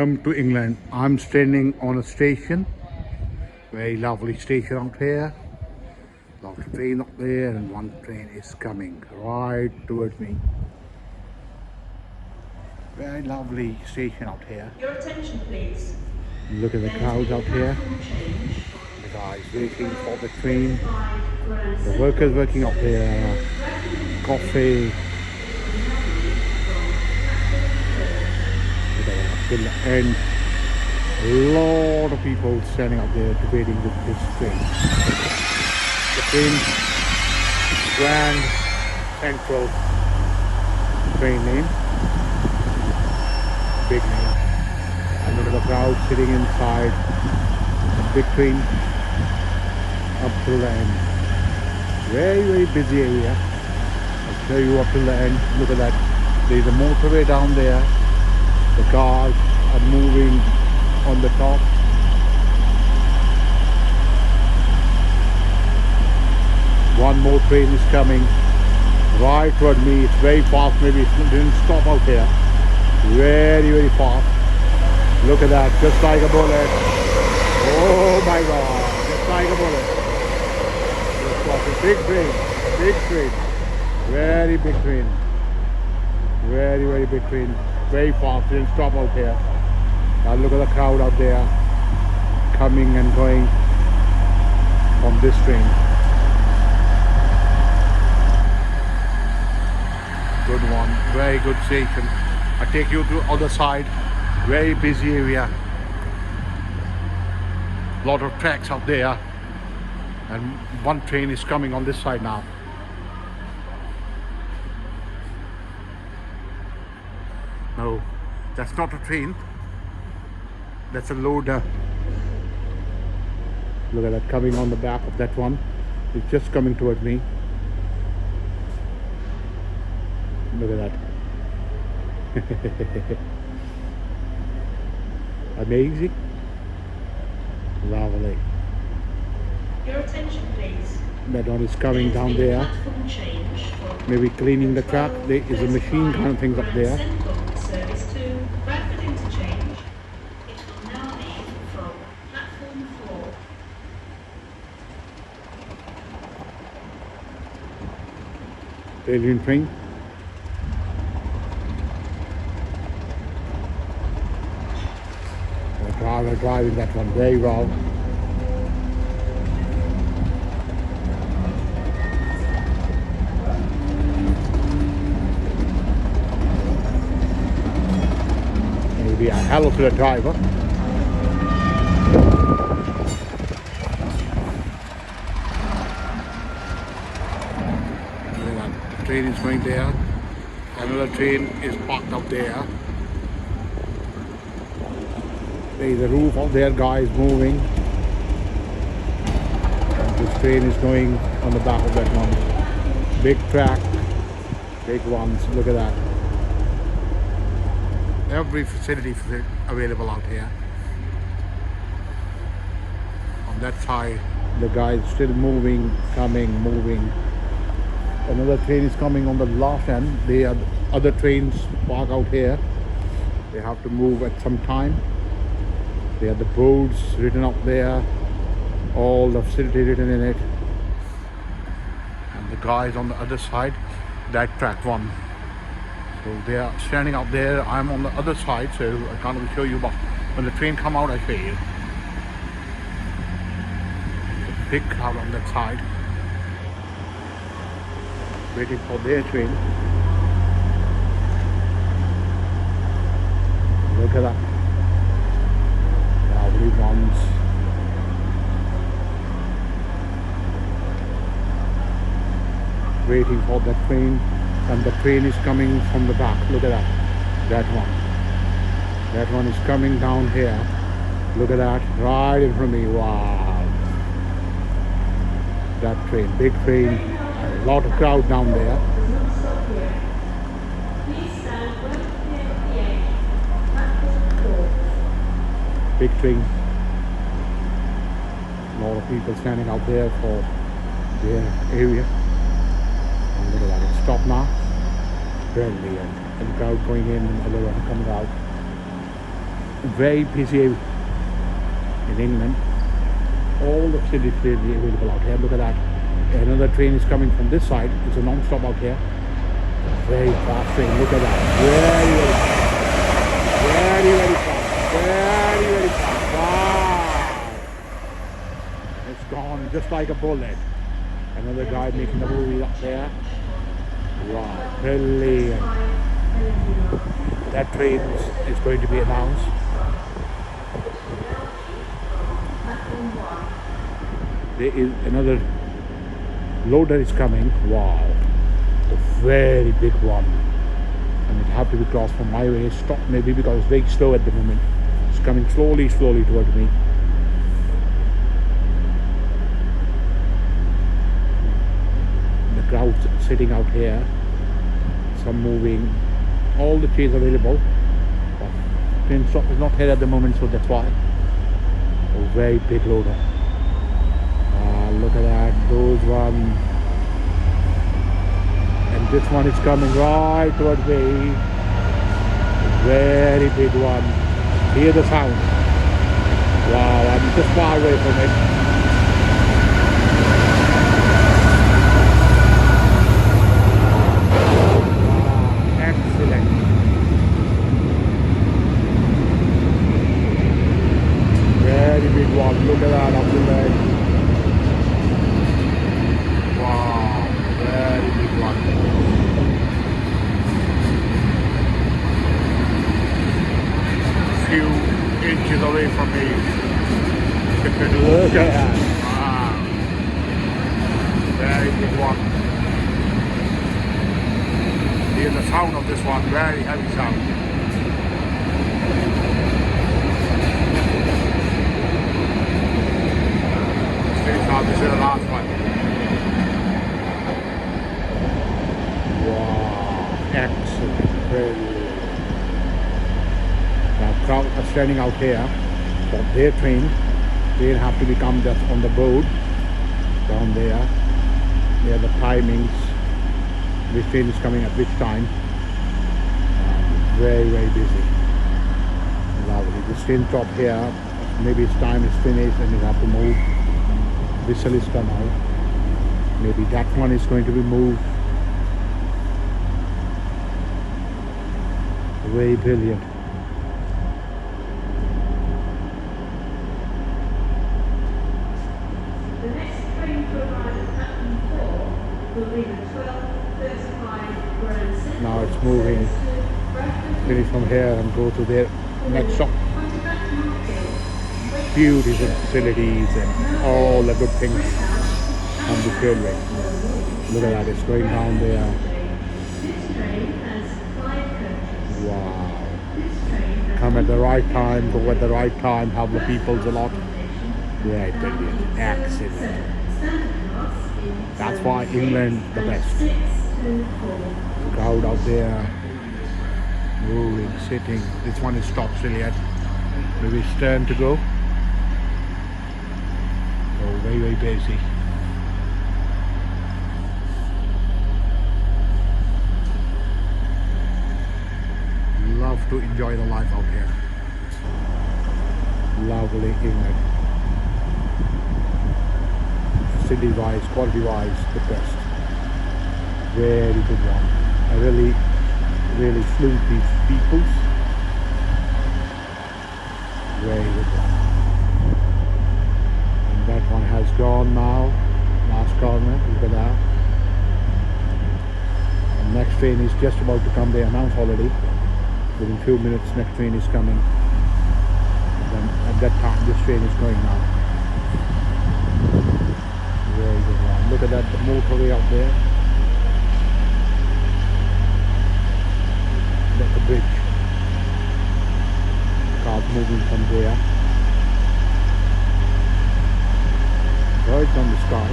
Welcome to England. I'm standing on a station, very lovely station out here. Lot of train up there, and one train is coming right towards me. Very lovely station out here. Your attention, please. Look at the crowds out here. The guys waiting for the train. The workers working up there. Coffee. Till the end. A lot of people standing up there debating with this train. The train, Grand Central train name, big name. And look at the crowd sitting inside the big train up till the end. Very, very busy area. I'll show you up till the end. Look at that. There's a motorway down there. The cars are moving on the top. One more train is coming right toward me. It's very fast. Maybe it didn't stop out here. Very, very fast. Look at that, just like a bullet. Oh my God, just like a bullet. Just like a big train, big train. Very big train. Very, very big train. Very fast, didn't stop out here. Now look at the crowd out there coming and going on this train. Good one, very good station. I take you to the other side, very busy area. Lot of tracks out there, and one train is coming on this side now. No, that's not a train. That's a loader. Look at that, coming on the back of that one. It's just coming toward me. Look at that. Amazing. Lovely. Your attention, please. That one is coming down there. Platform change for Maybe cleaning the track. There is a machine kind of things up there. Central service to Bradford Interchange. It will now leave from platform 4. Railway train. The driver driving that one very well. Maybe a hello to the driver. The train is going there. Another train is parked up there. There's a roof out there, guys moving. And this train is going on the back of that one. Big track, big ones. Look at that. Every facility available out here. On that side, the guys still moving, coming, moving. Another train is coming on the last end. The other trains park out here. They have to move at some time. There are the boards written up there, all the facility written in it. And the guys on the other side, that track one. So they are standing out there. I'm on the other side, so I can't really show you, but when the train come out, I show you. There's a big crowd on that side, waiting for their train. Look at that. Lovely ones. Waiting for the train, and the train is coming from the back. Look at that. That one. That one is coming down here. Look at that, right in front of me. Wow. That train, big train. A lot of crowd down there. Big train. A lot of people standing out there for their area. And look at that, it's stopped now. Brilliant. And the crowd going in and the other one coming out. very busy in England. All the facilities really available out here. Look at that. Another train is coming from this side. It's a non-stop out here. Very fast train. Look at that. Very, very fast. Very, very fast. Very, very fast. Wow. It's gone just like a bullet. Another guy making a movie up there. Wow. Brilliant. That train is going to be announced. There is another loader is coming. Wow, a very big one, and it have to be crossed from my way. Stop maybe because it's very slow at the moment. It's coming slowly towards me. The crowd's sitting out here. Some moving. All the trains available. But train stop is not here at the moment, so that's why. A very big loader. Look at that, those one, and this one is coming right towards me. Very big one. Hear the sound. Wow, I'm just far away from it. Wow, excellent. Very big one. Look at that up the leg. Few inches away from me. Look at that. Wow. Very big one. Hear the sound of this one, very heavy sound. This is the last one. Wow, excellent, brilliant. Now crowd are standing out here for their train. They have to become just on the board down there. There are the timings, which train is coming at which time. Very, very busy. Lovely. The train stop here. Maybe its time is finished and you have to move. Whistle is come out. Maybe that one is going to be moved. Very brilliant. The next train to arrive at platform 4 will be the 12:35 Grand Central. Now it's moving. Finish from here and go to their next stop. Beautiful facilities and all the good things on the railway. Look at that, it's going down there. This train has 5 coaches. Wow. This train has Come at the right time, go at the right time, help the people a lot. Yeah, brilliant. Excellent. standard class in That's why England the best. 6 to 4. Crowd out there, moving, sitting. This one is stopped still yet. Maybe it's turn to go. Oh, very, very busy. Love to enjoy the life out here. Lovely England. City wise, quality wise, the best. Very good one. I really flew these people. Very good one. And that one has gone now. Last corner, look at that. And next train is just about to come. They announced already. Within few minutes, next train is coming. And then at that time, this train is going now. Very good one. Look at that, the motorway out there. That's the bridge. Cars moving from there. Birds on the sky.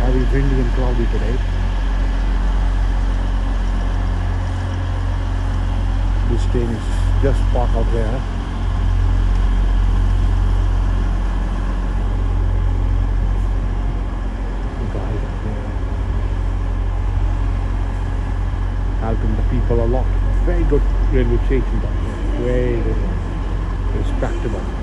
Very windy and cloudy today. This train is just parked out there. The guys up there helping the people a lot. Very good railway station down here. Very good one. indestructible.